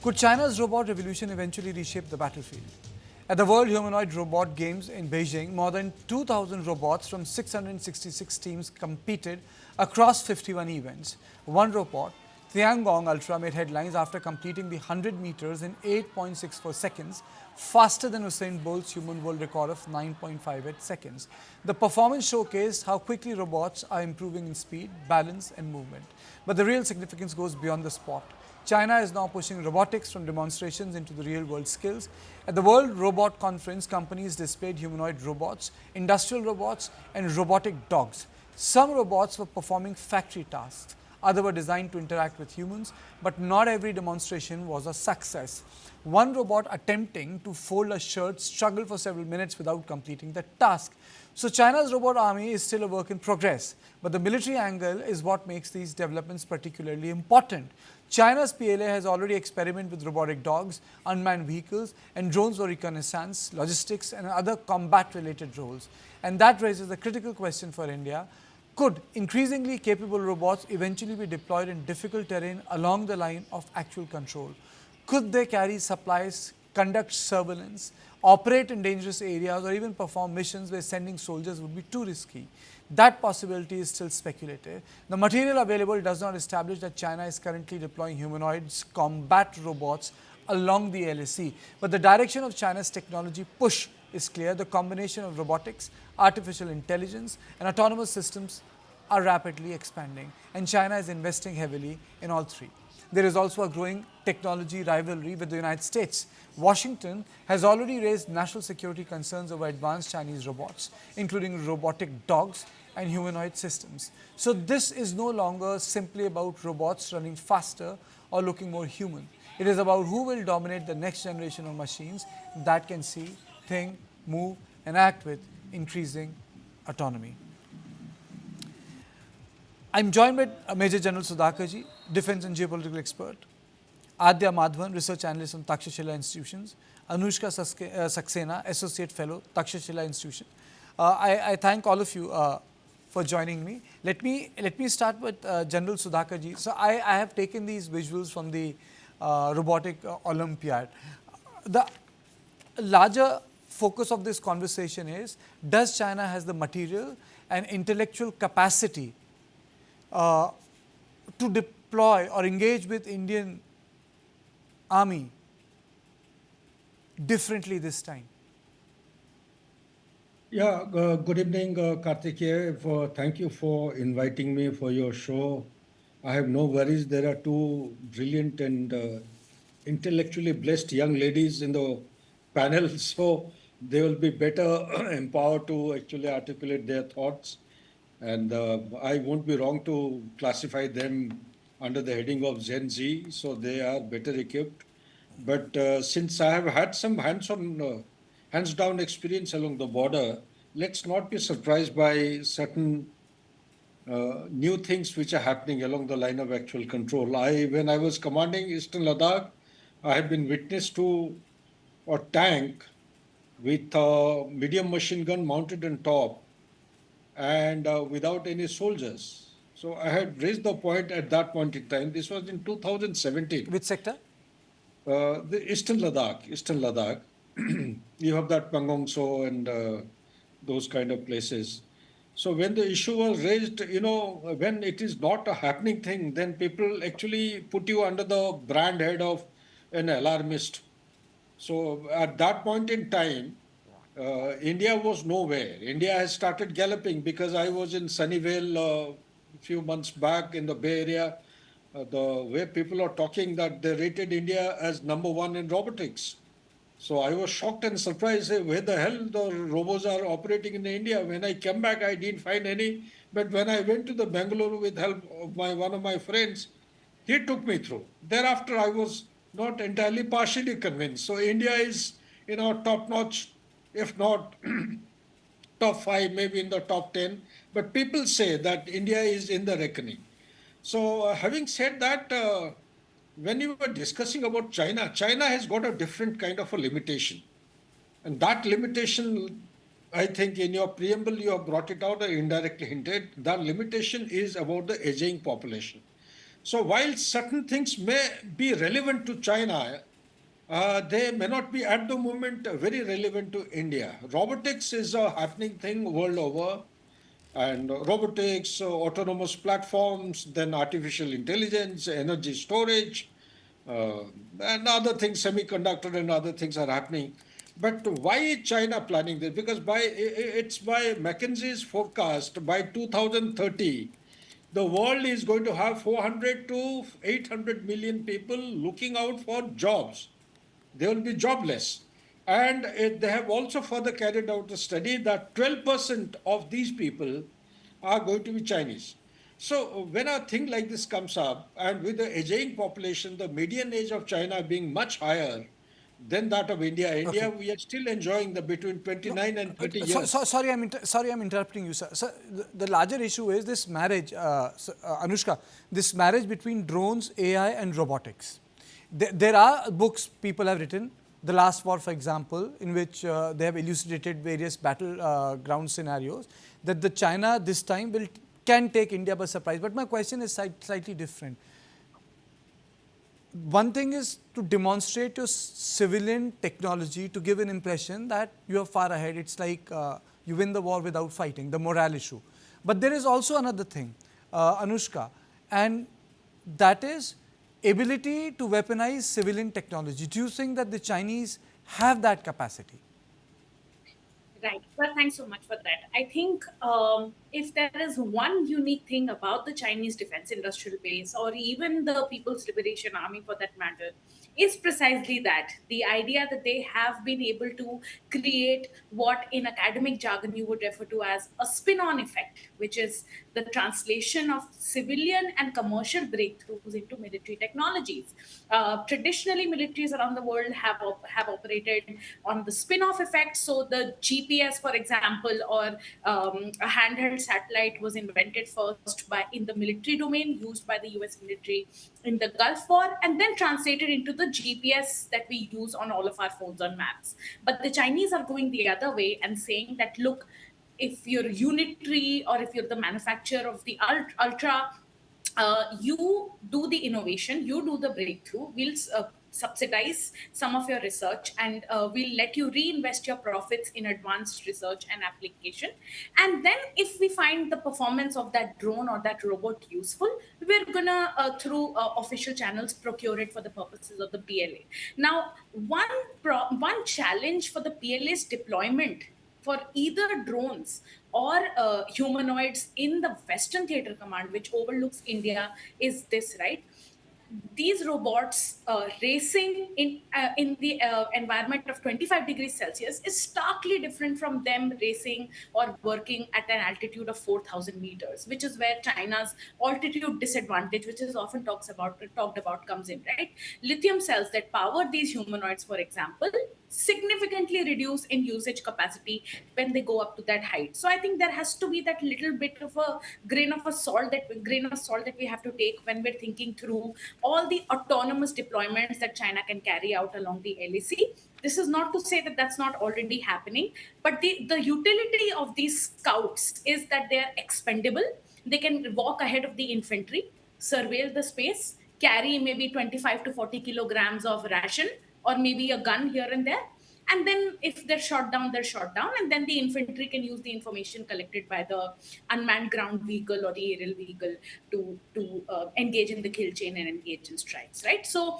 Could China's robot revolution eventually reshape the battlefield? At the World Humanoid Robot Games in Beijing, more than 2,000 robots from 666 teams competed across 51 events. One robot, Tiangong Ultra, made headlines after completing the 100 meters in 8.64 seconds, faster than Usain Bolt's human world record of 9.58 seconds. The performance showcased how quickly robots are improving in speed, balance, and movement. But the real significance goes beyond the sport. China is now pushing robotics from demonstrations into the real world skills. At the World Robot Conference, companies displayed humanoid robots, industrial robots, and robotic dogs. Some robots were performing factory tasks. Others were designed to interact with humans, but not every demonstration was a success. One robot attempting to fold a shirt struggled for several minutes without completing the task. So China's robot army is still a work in progress, but the military angle is what makes these developments particularly important. China's PLA has already experimented with robotic dogs, unmanned vehicles, and drones for reconnaissance, logistics, and other combat-related roles. And that raises a critical question for India. Could increasingly capable robots eventually be deployed in difficult terrain along the line of actual control? Could they carry supplies, conduct surveillance, operate in dangerous areas, or even perform missions where sending soldiers would be too risky? That possibility is still speculative. The material available does not establish that China is currently deploying humanoids combat robots along the LAC. But the direction of China's technology push is clear. The combination of robotics, artificial intelligence, and autonomous systems are rapidly expanding, and China is investing heavily in all three. There is also a growing technology rivalry with the United States. Washington has already raised national security concerns over advanced Chinese robots, including robotic dogs and humanoid systems. So this is no longer simply about robots running faster or looking more human. It is about who will dominate the next generation of machines that can see, think, move, and act with increasing autonomy. I'm joined by Major General Sudhakarji, defense and geopolitical expert, Adya Madhavan, research analyst from Takshashila Institutions, Anushka Saxena, associate fellow, Takshashila Institution. I thank all of you for joining me. Let me start with General Sudhakarji. So I have taken these visuals from the robotic Olympiad. The larger focus of this conversation is, does China has the material and intellectual capacity to deploy or engage with Indian army differently this time? Yeah, good evening, Kartikeya. Thank you for inviting me for your show. I have no worries. There are two brilliant and intellectually blessed young ladies in the panel, so they will be better empowered to actually articulate their thoughts. And I won't be wrong to classify them under the heading of Gen Z, so they are better equipped. But since I have had some hands-down experience along the border, let's not be surprised by certain new things which are happening along the line of actual control. When I was commanding Eastern Ladakh, I had been witness to a tank with a medium machine gun mounted on top and without any soldiers. So I had raised the point at that point in time. This was in 2017. Which sector? The Eastern Ladakh, Eastern Ladakh. You have that Pangong So and those kind of places. So when the issue was raised, when it is not a happening thing, then people actually put you under the brand head of an alarmist. So at that point in time, India was nowhere. India has started galloping because I was in Sunnyvale a few months back in the Bay Area. The way people are talking that they rated India as number one in robotics. So I was shocked and surprised, hey, where the hell the robots are operating in India. When I came back, I didn't find any. But when I went to the Bangalore with help of one of my friends, he took me through. Thereafter, I was not entirely partially convinced. So India is, top notch, if not top five, maybe in the top 10. But people say that India is in the reckoning. So, having said that, when you were discussing about China, China has got a different kind of a limitation. And that limitation, I think in your preamble, you have brought it out or indirectly hinted. That limitation is about the aging population. So while certain things may be relevant to China, they may not be at the moment very relevant to India. Robotics is a happening thing world over, and robotics, autonomous platforms, then artificial intelligence, energy storage, uh, and other things, semiconductor and other things are happening. But why is China planning this? Because it's by McKinsey's forecast by 2030, the world is going to have 400 to 800 million people looking out for jobs. They will be jobless. And they have also further carried out a study that 12% of these people are going to be Chinese. So when a thing like this comes up, and with the aging population, the median age of China being much higher than that of India, Okay. We are still enjoying the between No, 29 and 30 years. sorry, sorry, I'm interrupting you, sir. Sir, the larger issue is this marriage, Anushka, this marriage between drones, AI, and robotics. There are books people have written, The Last War, for example, in which they have elucidated various battleground scenarios, that the China this time can take India by surprise. But my question is slightly different. One thing is to demonstrate your civilian technology to give an impression that you are far ahead. It's like you win the war without fighting, the morale issue. But there is also another thing, Anushka, and that is ability to weaponize civilian technology. Do you think that the Chinese have that capacity? Right. Well, thanks so much for that. I think if there is one unique thing about the Chinese defense industrial base, or even the People's Liberation Army for that matter, is precisely that the idea that they have been able to create what in academic jargon you would refer to as a spin on effect, which is the translation of civilian and commercial breakthroughs into military technologies. Traditionally, militaries around the world have operated on the spin-off effect. So the GPS, for example, or a handheld satellite was invented first by in the military domain, used by the U.S. military in the Gulf War, and then translated into the GPS that we use on all of our phones on maps. But the Chinese are going the other way and saying that, look, if you're unitary or if you're the manufacturer of the ultra, you do the innovation, you do the breakthrough, we'll subsidize some of your research, and we'll let you reinvest your profits in advanced research and application. And then if we find the performance of that drone or that robot useful, we're gonna through official channels procure it for the purposes of the PLA. Now, one challenge for the PLA's deployment for either drones or humanoids in the Western Theater Command, which overlooks India, is this, right? These robots racing in the environment of 25 degrees Celsius is starkly different from them racing or working at an altitude of 4,000 meters, which is where China's altitude disadvantage, which is often talked about, comes in. Right, lithium cells that power these humanoids, for example, significantly reduce in usage capacity when they go up to that height. So I think there has to be that little bit of a grain of salt that we have to take when we're thinking through all the autonomous deployments that China can carry out along the LAC. This is not to say that that's not already happening, but the utility of these scouts is that they are expendable. They can walk ahead of the infantry, surveil the space, carry maybe 25 to 40 kilograms of ration or maybe a gun here and there. And then if they're shot down, they're shot down. And then the infantry can use the information collected by the unmanned ground vehicle or the aerial vehicle to engage in the kill chain and engage in strikes, right? So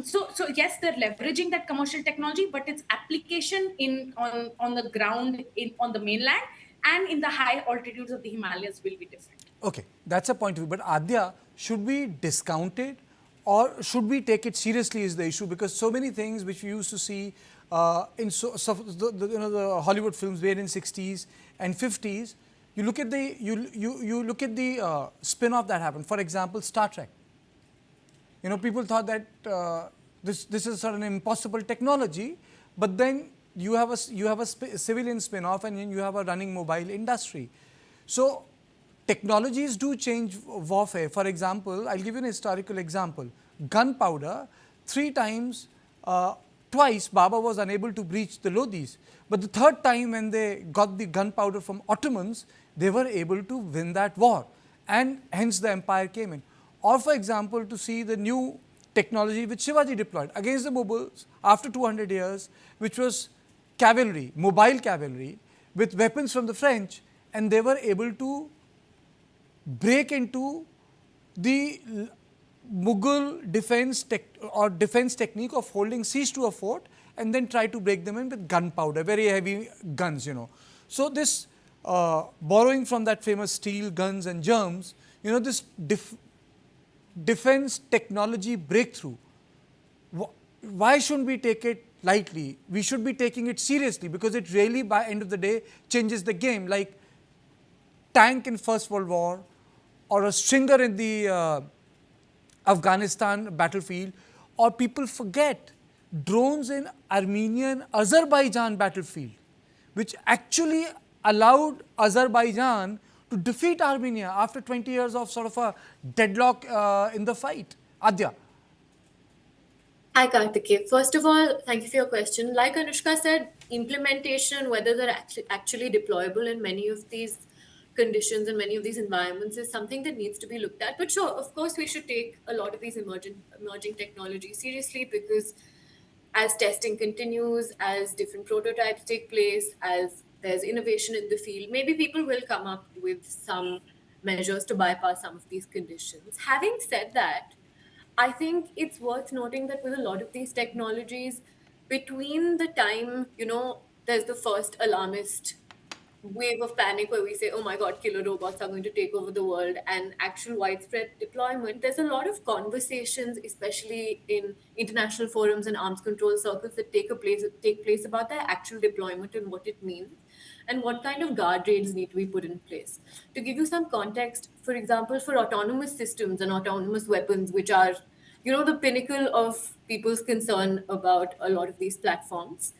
so yes, they're leveraging that commercial technology, but its application on the ground on the mainland and in the high altitudes of the Himalayas will be different. Okay, that's a point of view. But Adya, should we discount it or should we take it seriously is the issue? Because so many things which we used to see in the Hollywood films where in 60s and 50s, you look at you look at the spin-off that happened. For example, Star Trek. People thought that this is sort of an impossible technology, but then you have a civilian spin-off and then you have a running mobile industry. So technologies do change warfare. For example, I'll give you an historical example. Gunpowder, twice Baba was unable to breach the Lodis. But the third time when they got the gunpowder from Ottomans, they were able to win that war. And hence the empire came in. Or for example, to see the new technology which Shivaji deployed against the Mughals after 200 years, which was cavalry, mobile cavalry, with weapons from the French, and they were able to break into the Mughal defense technique of holding siege to a fort and then try to break them in with gunpowder, very heavy guns, So this borrowing from that famous steel, guns and germs, this defense technology breakthrough, why shouldn't we take it lightly? We should be taking it seriously, because it really, by end of the day, changes the game. Like tank in First World War, or a stringer in the Afghanistan battlefield, or people forget drones in Armenian Azerbaijan battlefield, which actually allowed Azerbaijan to defeat Armenia after 20 years of sort of a deadlock in the fight. Adya. Hi, Karthikeya. First of all, thank you for your question. Like Anushka said, implementation, whether they're actually deployable in many of these conditions and many of these environments, is something that needs to be looked at. But sure, of course, we should take a lot of these emerging technologies seriously, because as testing continues, as different prototypes take place, as there's innovation in the field, maybe people will come up with some measures to bypass some of these conditions. Having said that, I think it's worth noting that with a lot of these technologies, between the time, there's the first alarmist wave of panic where we say, oh my God, killer robots are going to take over the world, and actual widespread deployment, there's a lot of conversations, especially in international forums and arms control circles, that take place about their actual deployment and what it means and what kind of guardrails need to be put in place. To give you some context, for example, for autonomous systems and autonomous weapons, which are, the pinnacle of people's concern about a lot of these platforms,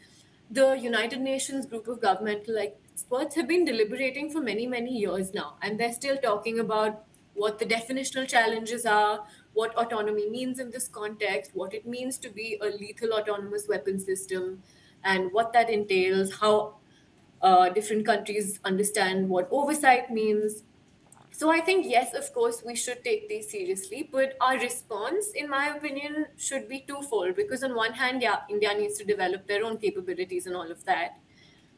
the United Nations group of governmental experts have been deliberating for many, many years now, and they're still talking about what the definitional challenges are, what autonomy means in this context, what it means to be a lethal autonomous weapon system, and what that entails, how different countries understand what oversight means. So I think, yes, of course, we should take these seriously, but our response, in my opinion, should be twofold. Because on one hand, yeah, India needs to develop their own capabilities and all of that.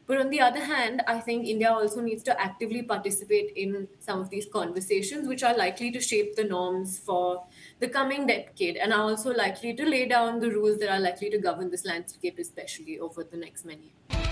But on the other hand, I think India also needs to actively participate in some of these conversations, which are likely to shape the norms for the coming decade, and are also likely to lay down the rules that are likely to govern this landscape, especially over the next many years.